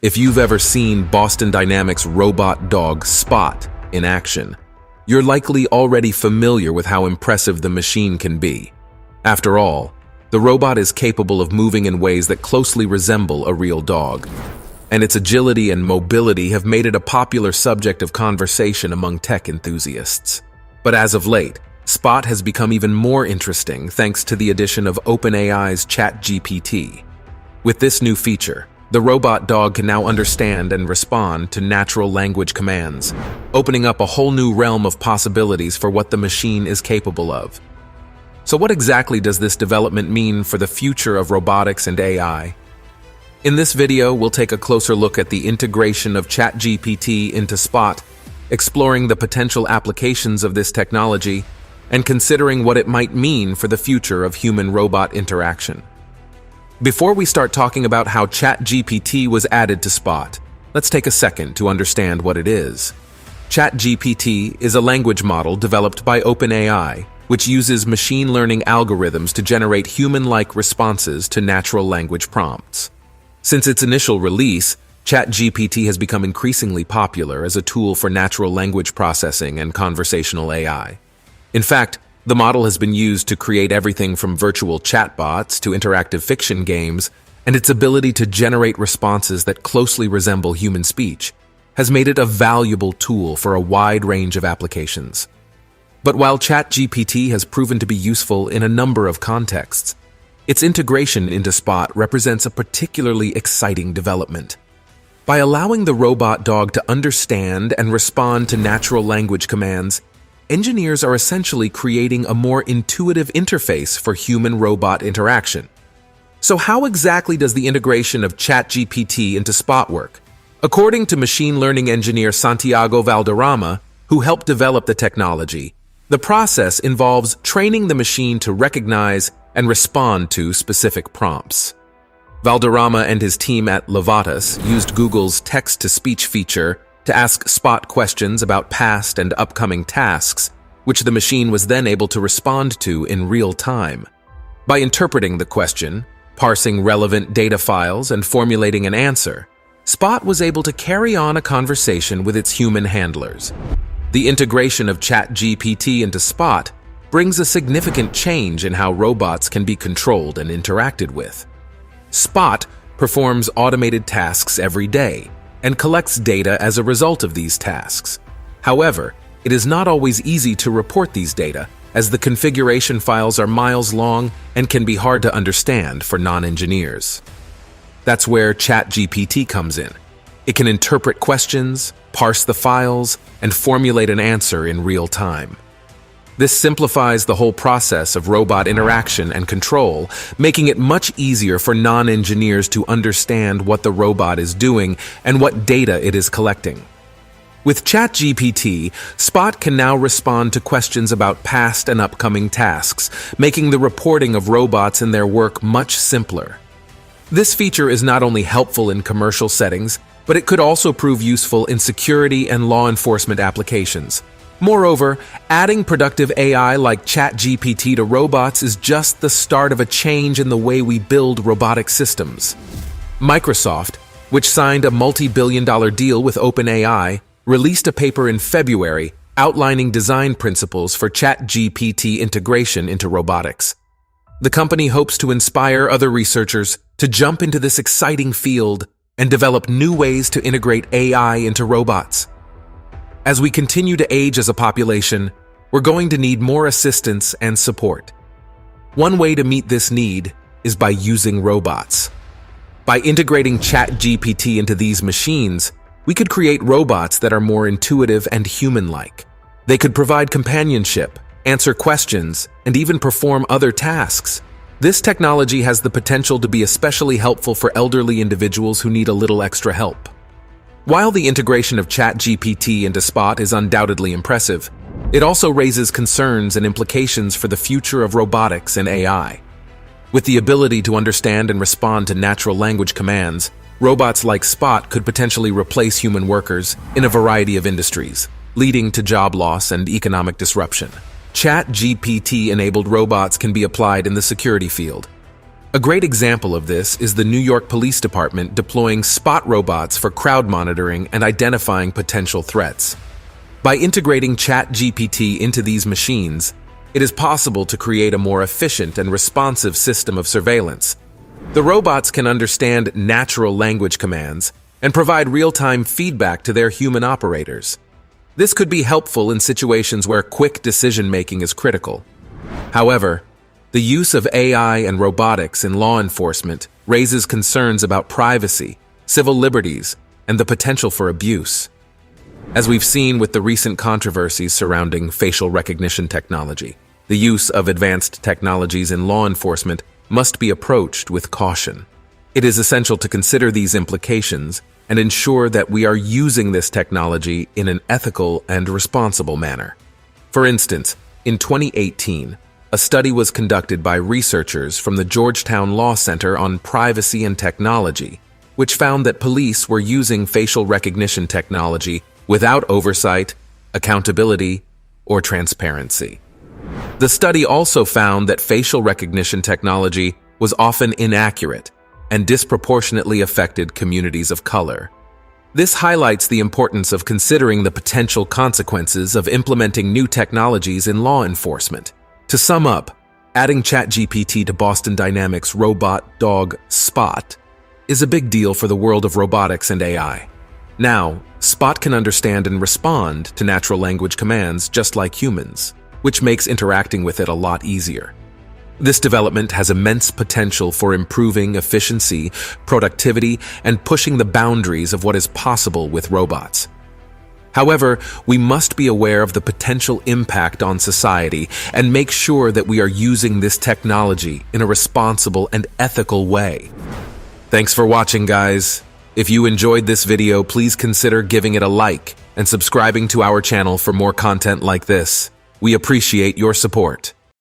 If you've ever seen Boston Dynamics' robot dog Spot in action, you're likely already familiar with how impressive the machine can be. After all, the robot is capable of moving in ways that closely resemble a real dog, and its agility and mobility have made it a popular subject of conversation among tech enthusiasts. But as of late, Spot has become even more interesting thanks to the addition of OpenAI's ChatGPT. With this new feature, the robot dog can now understand and respond to natural language commands, opening up a whole new realm of possibilities for what the machine is capable of. So what exactly does this development mean for the future of robotics and AI? In this video, we'll take a closer look at the integration of ChatGPT into Spot, exploring the potential applications of this technology, and considering what it might mean for the future of human-robot interaction. Before we start talking about how ChatGPT was added to Spot, let's take a second to understand what it is. ChatGPT is a language model developed by OpenAI, which uses machine learning algorithms to generate human-like responses to natural language prompts. Since its initial release, ChatGPT has become increasingly popular as a tool for natural language processing and conversational AI. In fact, the model has been used to create everything from virtual chatbots to interactive fiction games, and its ability to generate responses that closely resemble human speech has made it a valuable tool for a wide range of applications. But while ChatGPT has proven to be useful in a number of contexts, its integration into Spot represents a particularly exciting development. By allowing the robot dog to understand and respond to natural language commands, engineers are essentially creating a more intuitive interface for human-robot interaction. So how exactly does the integration of ChatGPT into Spot work? According to machine learning engineer Santiago Valderrama, who helped develop the technology, the process involves training the machine to recognize and respond to specific prompts. Valderrama and his team at Levatas used Google's text-to-speech feature to ask Spot questions about past and upcoming tasks, which the machine was then able to respond to in real time. By interpreting the question, parsing relevant data files, and formulating an answer, Spot was able to carry on a conversation with its human handlers. The integration of ChatGPT into Spot brings a significant change in how robots can be controlled and interacted with. Spot performs automated tasks every day and collects data as a result of these tasks. However, it is not always easy to report these data, as the configuration files are miles long and can be hard to understand for non-engineers. That's where ChatGPT comes in. It can interpret questions, parse the files, and formulate an answer in real time. This simplifies the whole process of robot interaction and control, making it much easier for non-engineers to understand what the robot is doing and what data it is collecting. With ChatGPT, Spot can now respond to questions about past and upcoming tasks, making the reporting of robots and their work much simpler. This feature is not only helpful in commercial settings, but it could also prove useful in security and law enforcement applications. Moreover, adding productive AI like ChatGPT to robots is just the start of a change in the way we build robotic systems. Microsoft, which signed a multi-billion-dollar deal with OpenAI, released a paper in February outlining design principles for ChatGPT integration into robotics. The company hopes to inspire other researchers to jump into this exciting field and develop new ways to integrate AI into robots. As we continue to age as a population, we're going to need more assistance and support. One way to meet this need is by using robots. By integrating ChatGPT into these machines, we could create robots that are more intuitive and human-like. They could provide companionship, answer questions, and even perform other tasks. This technology has the potential to be especially helpful for elderly individuals who need a little extra help. While the integration of ChatGPT into Spot is undoubtedly impressive, it also raises concerns and implications for the future of robotics and AI. With the ability to understand and respond to natural language commands, robots like Spot could potentially replace human workers in a variety of industries, leading to job loss and economic disruption. ChatGPT-enabled robots can be applied in the security field. A great example of this is the New York Police Department deploying spot robots for crowd monitoring and identifying potential threats. By integrating ChatGPT into these machines, it is possible to create a more efficient and responsive system of surveillance. The robots can understand natural language commands and provide real-time feedback to their human operators. This could be helpful in situations where quick decision-making is critical. However, the use of AI and robotics in law enforcement raises concerns about privacy, civil liberties, and the potential for abuse. As we've seen with the recent controversies surrounding facial recognition technology, the use of advanced technologies in law enforcement must be approached with caution. It is essential to consider these implications and ensure that we are using this technology in an ethical and responsible manner. For instance, in 2018, a study was conducted by researchers from the Georgetown Law Center on Privacy and Technology, which found that police were using facial recognition technology without oversight, accountability, or transparency. The study also found that facial recognition technology was often inaccurate and disproportionately affected communities of color. This highlights the importance of considering the potential consequences of implementing new technologies in law enforcement. To sum up, adding ChatGPT to Boston Dynamics' robot dog Spot is a big deal for the world of robotics and AI. Now, Spot can understand and respond to natural language commands just like humans, which makes interacting with it a lot easier. This development has immense potential for improving efficiency, productivity, and pushing the boundaries of what is possible with robots. However, we must be aware of the potential impact on society and make sure that we are using this technology in a responsible and ethical way. Thanks for watching, guys. If you enjoyed this video, please consider giving it a like and subscribing to our channel for more content like this. We appreciate your support.